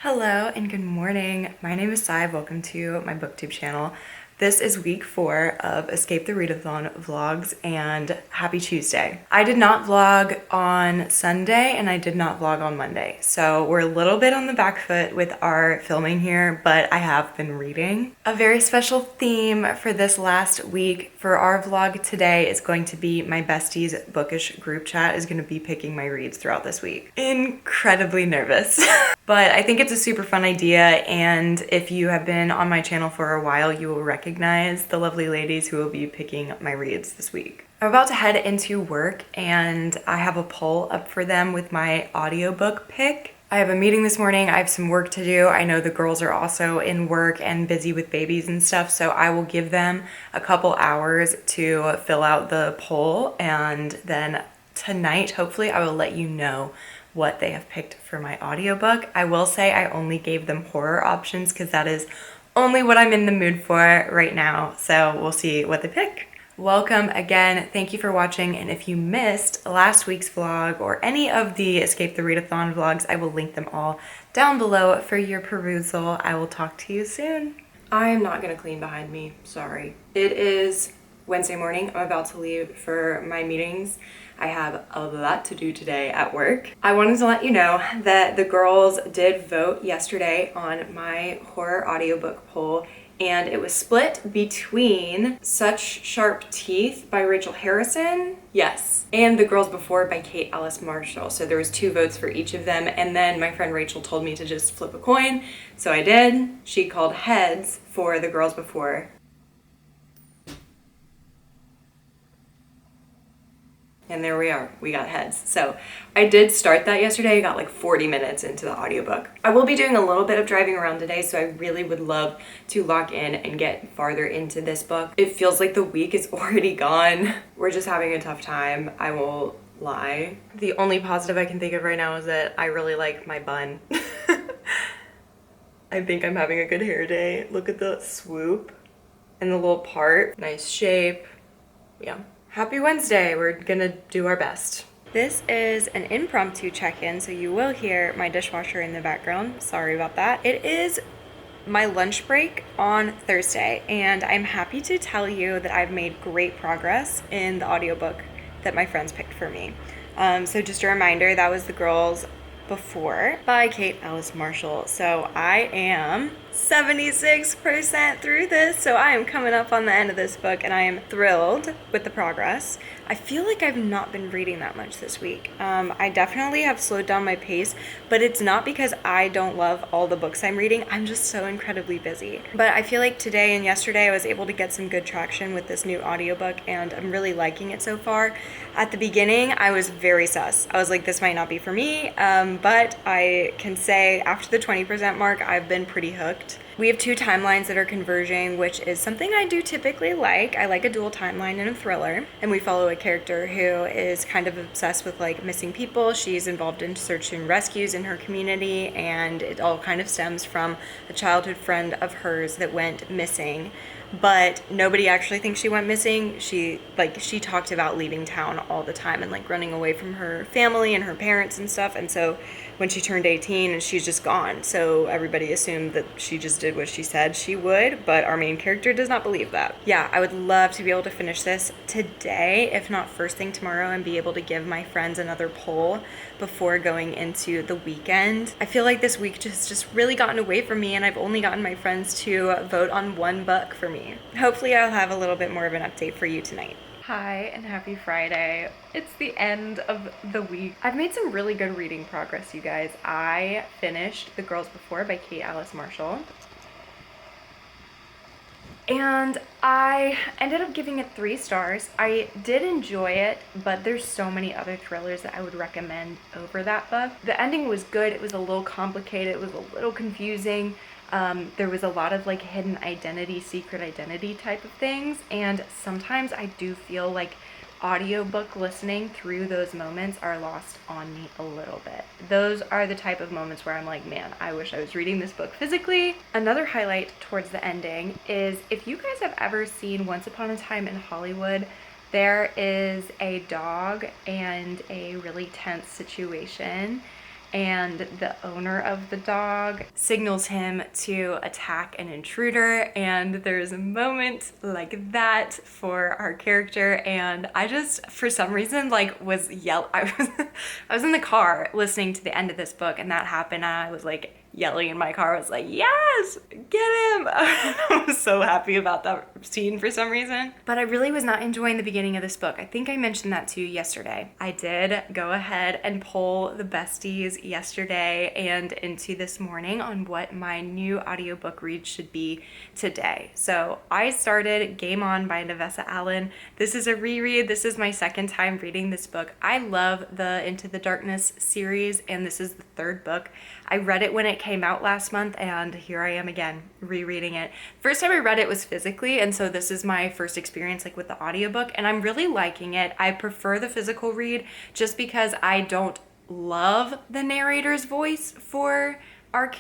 Hello and good morning. My name is Sai. Welcome to my booktube channel. This is week 4 of Escape the Readathon vlogs and happy Tuesday. I did not vlog on Sunday and I did not vlog on Monday. So we're a little bit on the back foot with our filming here, but I have been reading. A very special theme for this last week for our vlog today is going to be my Besties bookish group chat is going to be picking my reads throughout this week. Incredibly nervous. But I think it's a super fun idea, and if you have been on my channel for a while, you will recognize the lovely ladies who will be picking my reads this week. I'm about to head into work, and I have a poll up for them with my audiobook pick. I have a meeting this morning. I have some work to do. I know the girls are also in work and busy with babies and stuff, so I will give them a couple hours to fill out the poll, and then tonight, hopefully, I will let you know what they have picked for my audiobook. I will say I only gave them horror options because that is only what I'm in the mood for right now. So we'll see what they pick. Welcome again. Thank you for watching. And if you missed last week's vlog or any of the Escape the Readathon vlogs, I will link them all down below for your perusal. I will talk to you soon. I am not gonna clean behind me, sorry. It is Wednesday morning. I'm about to leave for my meetings. I have a lot to do today at work. I wanted to let you know that the girls did vote yesterday on my horror audiobook poll, and it was split between Such Sharp Teeth by Rachel Harrison, yes, and The Girls Before by Kate Alice Marshall. So there was 2 votes for each of them, and then my friend Rachel told me to just flip a coin, so I did. She called heads for The Girls Before. And there we are, we got heads. So I did start that yesterday. I got like 40 minutes into the audiobook. I will be doing a little bit of driving around today, so I really would love to lock in and get farther into this book. It feels like the week is already gone. We're just having a tough time, I won't lie. The only positive I can think of right now is that I really like my bun. I think I'm having a good hair day. Look at the swoop and the little part. Nice shape, yeah. Happy Wednesday, we're gonna do our best. This is an impromptu check-in, so you will hear my dishwasher in the background. Sorry about that. It is my lunch break on Thursday, and I'm happy to tell you that I've made great progress in the audiobook that my friends picked for me. So just a reminder, that was The Girls Before by Kate Alice Marshall. So I am 76% through this, so I am coming up on the end of this book and I am thrilled with the progress. I feel like I've not been reading that much this week. I definitely have slowed down my pace, but it's not because I don't love all the books I'm reading. I'm just so incredibly busy. But I feel like today and yesterday I was able to get some good traction with this new audiobook, and I'm really liking it so far. At the beginning, I was very sus. I was like, this might not be for me, but I can say after the 20% mark, I've been pretty hooked. We have 2 timelines that are converging, which is something I do typically like. I like a dual timeline in a thriller, and we follow a character who is kind of obsessed with like missing people. She's involved in search and rescues in her community, and it all kind of stems from a childhood friend of hers that went missing. But nobody actually thinks she went missing. She talked about leaving town all the time and like running away from her family and her parents and stuff. And so when she turned 18, and she's just gone. So everybody assumed that she just did what she said she would, but our main character does not believe that. Yeah, I would love to be able to finish this today, if not first thing tomorrow, and be able to give my friends another poll before going into the weekend. I feel like this week just really gotten away from me, and I've only gotten my friends to vote on 1 book for me. Hopefully I'll have a little bit more of an update for you tonight. Hi and happy Friday. It's the end of the week. I've made some really good reading progress, you guys. I finished The Girls Before by Kate Alice Marshall, and I ended up giving it 3 stars. I did enjoy it, but there's so many other thrillers that I would recommend over that book. The ending was good. It was a little complicated. It was a little confusing. There was a lot of like hidden identity, secret identity type of things, and sometimes I do feel like audiobook listening through those moments are lost on me a little bit. Those are the type of moments where I'm like, man, I wish I was reading this book physically. Another highlight towards the ending is, if you guys have ever seen Once Upon a Time in Hollywood, there is a dog and a really tense situation, and the owner of the dog signals him to attack an intruder, and there's a moment like that for our character, and I just, for some reason, like was I was in the car listening to the end of this book, and that happened, and I was like yelling in my car. I was like, yes, get him. I was so happy about that scene for some reason. But I really was not enjoying the beginning of this book. I think I mentioned that to you yesterday. I did go ahead and poll the besties yesterday and into this morning on what my new audiobook read should be today. So I started Game On by Nevessa Allen. This is a reread. This is my second time reading this book. I love the Into the Darkness series, and this is the third book. I read it when it came out last month, and here I am again rereading it. First time I read it was physically, and so this is my first experience like with the audiobook, and I'm really liking it. I prefer the physical read just because I don't love the narrator's voice for our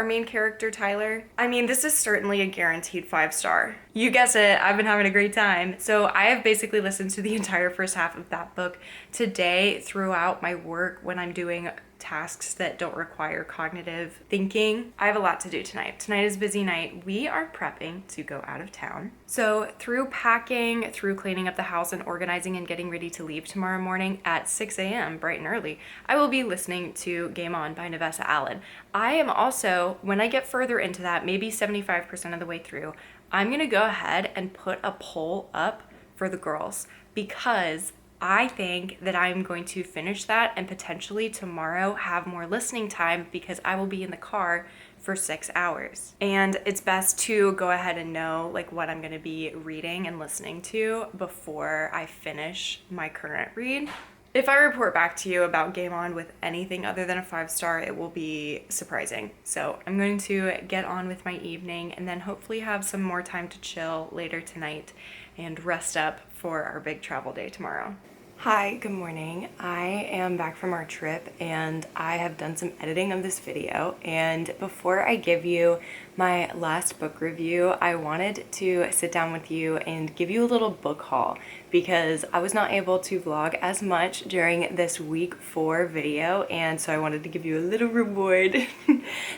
main character, Tyler. I mean, this is certainly a guaranteed 5-star. You guess it, I've been having a great time. So I have basically listened to the entire first half of that book today throughout my work when I'm doing tasks that don't require cognitive thinking. I have a lot to do tonight. Tonight is a busy night. We are prepping to go out of town. So through packing, through cleaning up the house and organizing and getting ready to leave tomorrow morning at 6 a.m. bright and early, I will be listening to Game On by Nevessa Allen. I am also, when I get further into that, maybe 75% of the way through, I'm gonna go ahead and put a poll up for the girls because I think that I'm going to finish that and potentially tomorrow have more listening time because I will be in the car for 6 hours. And it's best to go ahead and know like what I'm going to be reading and listening to before I finish my current read. If I report back to you about Game On with anything other than a 5-star, it will be surprising. So I'm going to get on with my evening and then hopefully have some more time to chill later tonight and rest up for our big travel day tomorrow. Hi, good morning. I am back from our trip and I have done some editing of this video, and before I give you my last book review, I wanted to sit down with you and give you a little book haul because I was not able to vlog as much during this week 4 video, and so I wanted to give you a little reward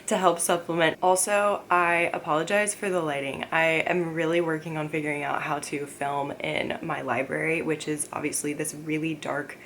to help supplement. Also, I apologize for the lighting. I am really working on figuring out how to film in my library, which is obviously this really dark,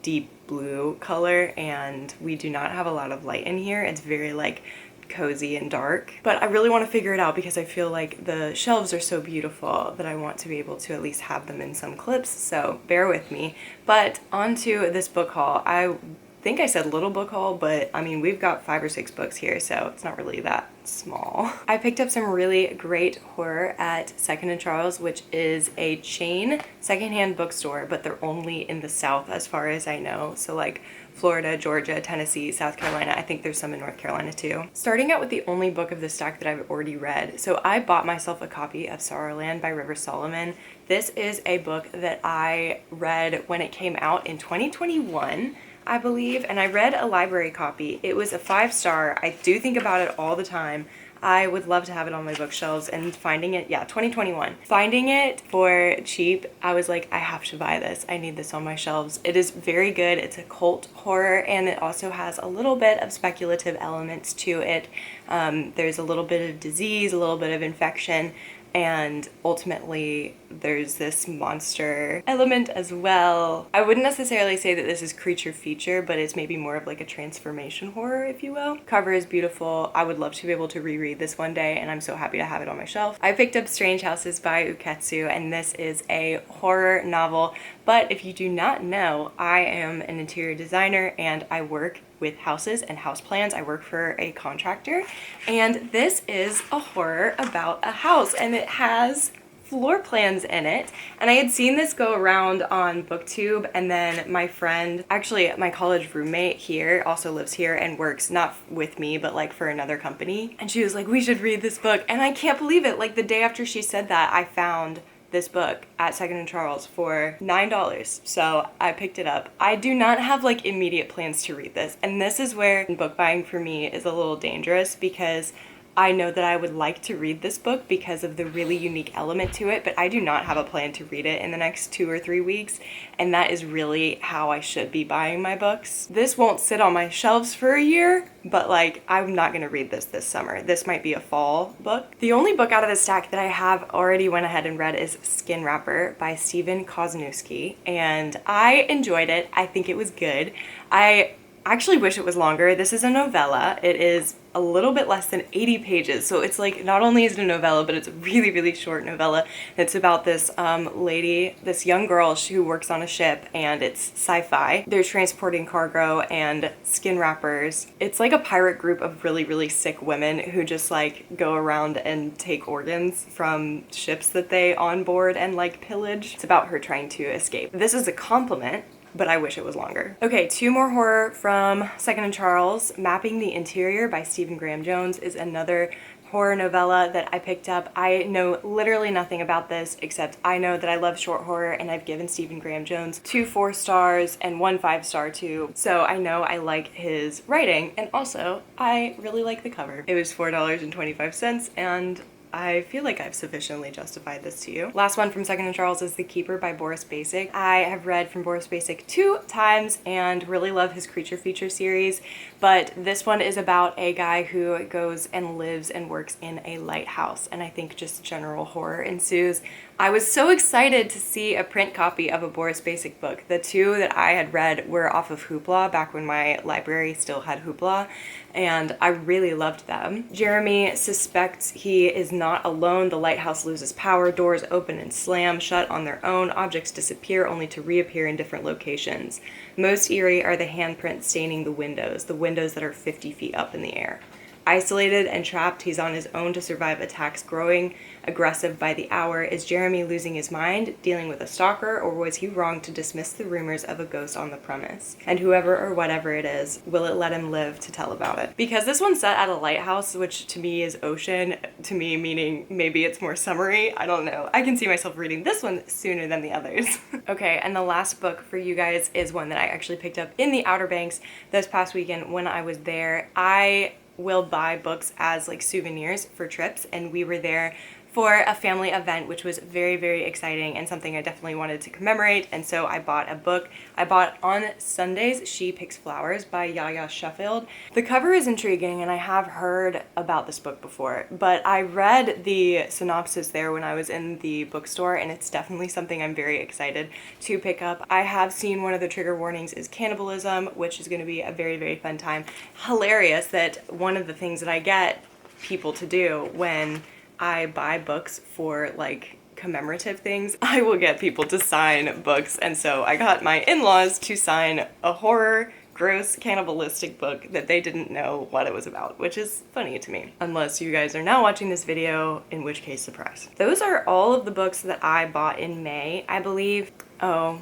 deep blue color, and we do not have a lot of light in here. It's very like cozy and dark, but I really want to figure it out because I feel like the shelves are so beautiful that I want to be able to at least have them in some clips, so bear with me. But onto this book haul. I think I said little book haul, but I mean we've got 5 or 6 books here, so it's not really that small. I picked up some really great horror at Second and Charles, which is a chain secondhand bookstore, but they're only in the South as far as I know, so like Florida, Georgia, Tennessee, South Carolina. I think there's some in North Carolina too. Starting out with the only book of the stack that I've already read. So I bought myself a copy of Sorrowland by River Solomon. This is a book that I read when it came out in 2021, I believe, and I read a library copy. It was a 5-star. I do think about it all the time. I would love to have it on my bookshelves, and finding it, 2021. Finding it for cheap, I was like, I have to buy this. I need this on my shelves. It is very good. It's a cult horror, and it also has a little bit of speculative elements to it. There's a little bit of disease, a little bit of infection, and ultimately there's this monster element as well. I wouldn't necessarily say that this is creature feature, but it's maybe more of like a transformation horror, if you will. Cover is beautiful. I would love to be able to reread this one day, and I'm so happy to have it on my shelf. I picked up Strange Houses by Uketsu, and this is a horror novel, but if you do not know, I am an interior designer and I work with houses and house plans. I work for a contractor, and this is a horror about a house, and it has floor plans in it. And I had seen this go around on BookTube, and then my friend, actually my college roommate here, also lives here and works not with me but like for another company, and she was like, we should read this book. And I can't believe it, like the day after she said that, I found this book at Second and Charles for $9, so I picked it up. I do not have like immediate plans to read this, and this is where book buying for me is a little dangerous because I know that I would like to read this book because of the really unique element to it, but I do not have a plan to read it in the next 2 or 3 weeks, and that is really how I should be buying my books. This won't sit on my shelves for a year, but like, I'm not gonna read this summer. This might be a fall book. The only book out of the stack that I have already went ahead and read is Skin Wrapper by Stephen Kosniewski, and I enjoyed it. I think it was good. I actually wish it was longer. This is a novella. It is a little bit less than 80 pages. So it's like, not only is it a novella, but it's a really, really short novella. It's about this lady, this young girl who works on a ship, and it's sci-fi. They're transporting cargo and skin wrappers. It's like a pirate group of really, really sick women who just like go around and take organs from ships that they onboard and like pillage. It's about her trying to escape. This is a compliment, but I wish it was longer. Okay, 2 more horror from Second & Charles. Mapping the Interior by Stephen Graham Jones is another horror novella that I picked up. I know literally nothing about this, except I know that I love short horror, and I've given Stephen Graham Jones 2 4 stars and 1 5-star too. So I know I like his writing, and also I really like the cover. It was $4.25, and I feel like I've sufficiently justified this to you. Last one from Second & Charles is The Keeper by Boris Basic. I have read from Boris Basic 2 times and really love his creature feature series, but this one is about a guy who goes and lives and works in a lighthouse, and I think just general horror ensues. I was so excited to see a print copy of a Boris Basic book. The 2 that I had read were off of Hoopla back when my library still had Hoopla, and I really loved them. Jeremy suspects he is not alone. The lighthouse loses power, doors open and slam shut on their own, objects disappear only to reappear in different locations. Most eerie are the handprints staining the windows that are 50 feet up in the air. Isolated and trapped, he's on his own to survive attacks growing aggressive by the hour. Is Jeremy losing his mind, dealing with a stalker, or was he wrong to dismiss the rumors of a ghost on the premise? And whoever or whatever it is, will it let him live to tell about it? Because this one's set at a lighthouse, which to me is ocean, to me meaning maybe it's more summery, I don't know. I can see myself reading this one sooner than the others. Okay, and the last book for you guys is one that I actually picked up in the Outer Banks this past weekend when I was there. I will buy books as like souvenirs for trips, and we were there for a family event, which was very, very exciting and something I definitely wanted to commemorate, and so I bought a book. I bought On Sundays, She Picks Flowers by Yaya Sheffield. The cover is intriguing, and I have heard about this book before, but I read the synopsis there when I was in the bookstore, and it's definitely something I'm very excited to pick up. I have seen one of the trigger warnings is cannibalism, which is going to be a very, very fun time. Hilarious that one of the things that I get people to do when I buy books for like commemorative things, I will get people to sign books, and so I got my in-laws to sign a horror, gross, cannibalistic book that they didn't know what it was about, which is funny to me. Unless you guys are now watching this video, in which case, surprise. Those are all of the books that I bought in May, I believe. Oh,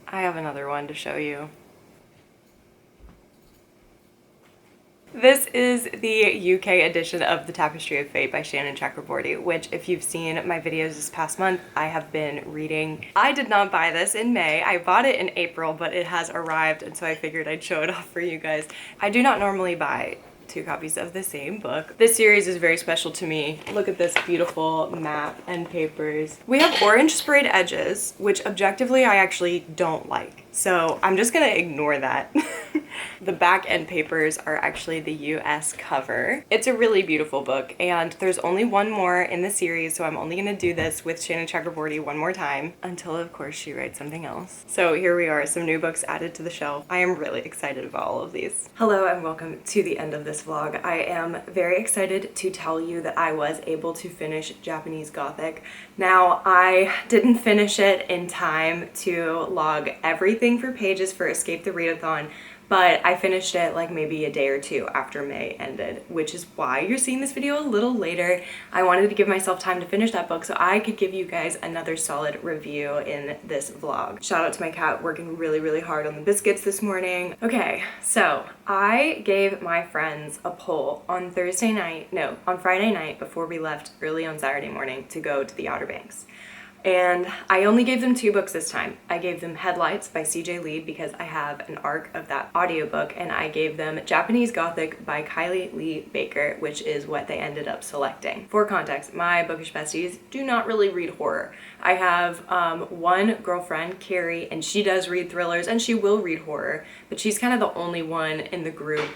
I have another one to show you. This is the UK edition of The Tapestry of Fate by Shannon Chakraborty, which if you've seen my videos this past month, I have been reading. I did not buy this in May. I bought it in April, but it has arrived, and so I figured I'd show it off for you guys. I do not normally buy 2 copies of the same book. This series is very special to me. Look at this beautiful map and papers. We have orange sprayed edges, which objectively I actually don't like, so I'm just gonna ignore that. The back end papers are actually the US cover. It's a really beautiful book, and there's only one more in the series, so I'm only gonna do this with Shannon Chakraborty one more time until, of course, she writes something else. So here we are, some new books added to the shelf. I am really excited about all of these. Hello and welcome to the end of this vlog. I am very excited to tell you that I was able to finish Japanese Gothic. Now, I didn't finish it in time to log everything for pages for Escape the Readathon, but I finished it like maybe a day or 2 after May ended, which is why you're seeing this video a little later. I wanted to give myself time to finish that book so I could give you guys another solid review in this vlog. Shout out to my cat working really, really hard on the biscuits this morning. Okay, so I gave my friends a poll on Friday night before we left early on Saturday morning to go to the Outer Banks. And I only gave them 2 books this time. I gave them Headlights by C.J. Lee because I have an arc of that audiobook, and I gave them Japanese Gothic by Kylie Lee Baker, which is what they ended up selecting. For context, my bookish besties do not really read horror. I have one girlfriend, Carrie, and she does read thrillers and she will read horror, but she's kind of the only one in the group.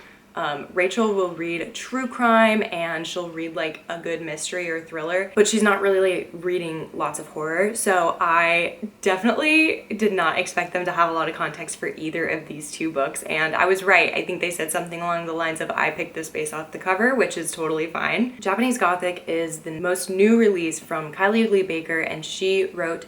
Rachel will read true crime and she'll read like a good mystery or thriller, but she's not really reading lots of horror. So I definitely did not expect them to have a lot of context for either of these 2 books. And I was right. I think they said something along the lines of, I picked this based off the cover, which is totally fine. Japanese Gothic is the most new release from Kylie Lee Baker, and she wrote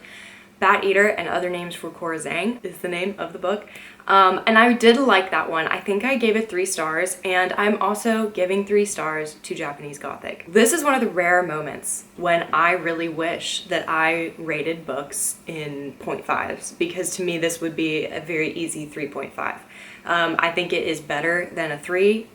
Bat Eater and Other Names for Corazang is the name of the book. And I did like that one. I think I gave it 3 stars, and I'm also giving 3 stars to Japanese Gothic. This is one of the rare moments when I really wish that I rated books in 0.5s, because to me this would be a very easy 3.5. I think it is better than a 3,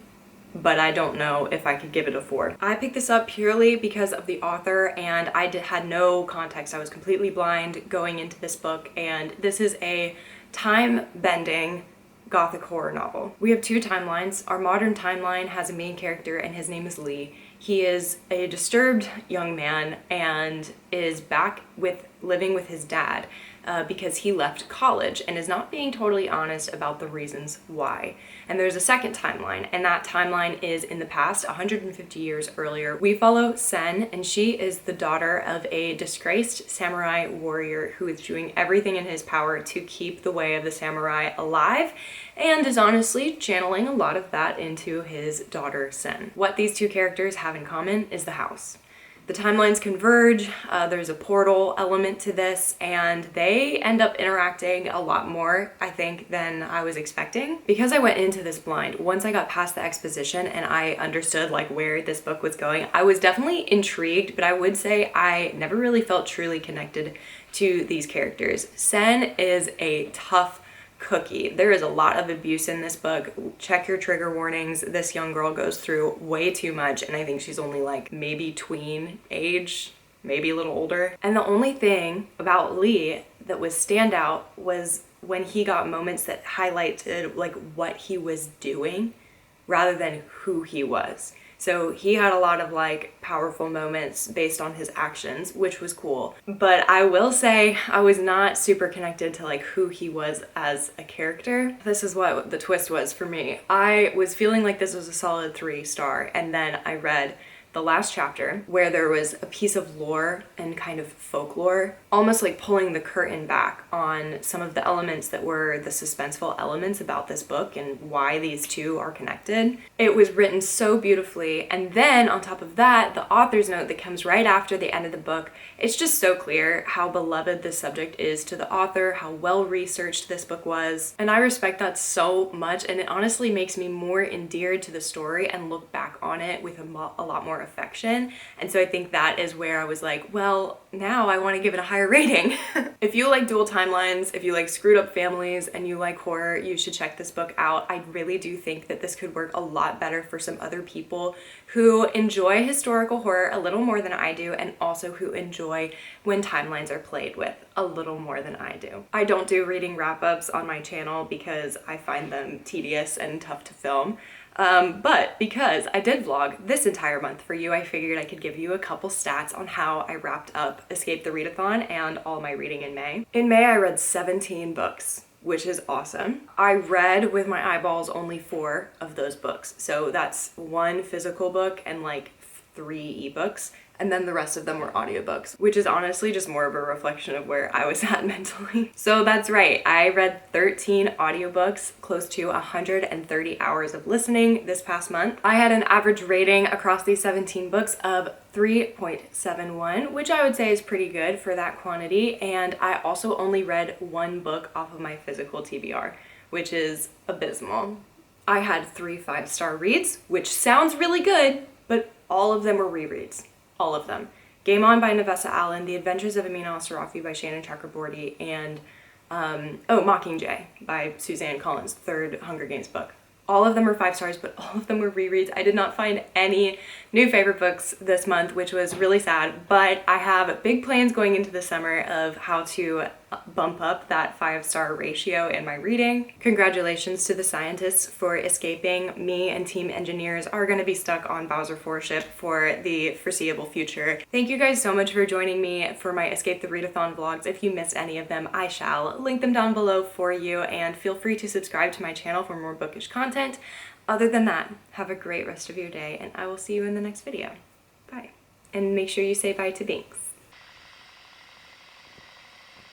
but I don't know if I could give it a 4. I picked this up purely because of the author, and I had no context. I was completely blind going into this book, and this is a time-bending Gothic horror novel. We have 2 timelines. Our modern timeline has a main character, and his name is Lee. He is a disturbed young man and is back living with his dad because he left college and is not being totally honest about the reasons why. And there's a second timeline, and that timeline is in the past, 150 years earlier. We follow Sen, and she is the daughter of a disgraced samurai warrior who is doing everything in his power to keep the way of the samurai alive, and is honestly channeling a lot of that into his daughter Sen. What these 2 characters have in common is the house. The timelines converge, there's a portal element to this, and they end up interacting a lot more, I think, than I was expecting. Because I went into this blind, once I got past the exposition and I understood like where this book was going, I was definitely intrigued, but I would say I never really felt truly connected to these characters. Sen is a tough cookie. There is a lot of abuse in this book. Check your trigger warnings. This young girl goes through way too much, and I think she's only like maybe tween age, maybe a little older. And the only thing about Lee that was standout was when he got moments that highlighted like what he was doing rather than who he was. So he had a lot of like powerful moments based on his actions, which was cool. But I will say I was not super connected to like who he was as a character. This is what the twist was for me. I was feeling like this was a solid 3-star, and then I read the last chapter where there was a piece of lore and kind of folklore, almost like pulling the curtain back on some of the elements that were the suspenseful elements about this book and why these 2 are connected. It was written so beautifully, and then on top of that, the author's note that comes right after the end of the book, it's just so clear how beloved this subject is to the author, how well researched this book was, and I respect that so much, and it honestly makes me more endeared to the story and look back on it with a lot more affection. And so I think that is where I was like, well, now I want to give it a higher rating. If you like dual timelines, if you like screwed up families, and you like horror, you should check this book out. I really do think that this could work a lot better for some other people who enjoy historical horror a little more than I do, and also who enjoy when timelines are played with a little more than I do. I don't do reading wrap-ups on my channel because I find them tedious and tough to film. But because I did vlog this entire month for you, I figured I could give you a couple stats on how I wrapped up Escape the Readathon and all my reading in May. In May, I read 17 books, which is awesome. I read with my eyeballs only 4 of those books. So that's 1 physical book and like 3 ebooks. And then the rest of them were audiobooks, which is honestly just more of a reflection of where I was at mentally. So that's right, I read 13 audiobooks, close to 130 hours of listening this past month. I had an average rating across these 17 books of 3.71, which I would say is pretty good for that quantity. And I also only read 1 book off of my physical TBR, which is abysmal. I had 3 5-star reads, which sounds really good, but all of them were rereads. All of them. Game On by Navessa Allen, The Adventures of Amin al-Sarafi by Shannon Chakraborty, and Mockingjay by Suzanne Collins, 3rd Hunger Games book. All of them were 5 stars, but all of them were rereads. I did not find any new favorite books this month, which was really sad, but I have big plans going into the summer of how to bump up that 5-star ratio in my reading. Congratulations to the scientists for escaping. Me and team engineers are going to be stuck on Bowser 4 ship for the foreseeable future. Thank you guys so much for joining me for my Escape the Readathon vlogs. If you missed any of them, I shall link them down below for you, and feel free to subscribe to my channel for more bookish content. Other than that, have a great rest of your day, and I will see you in the next video. Bye. And make sure you say bye to Binks.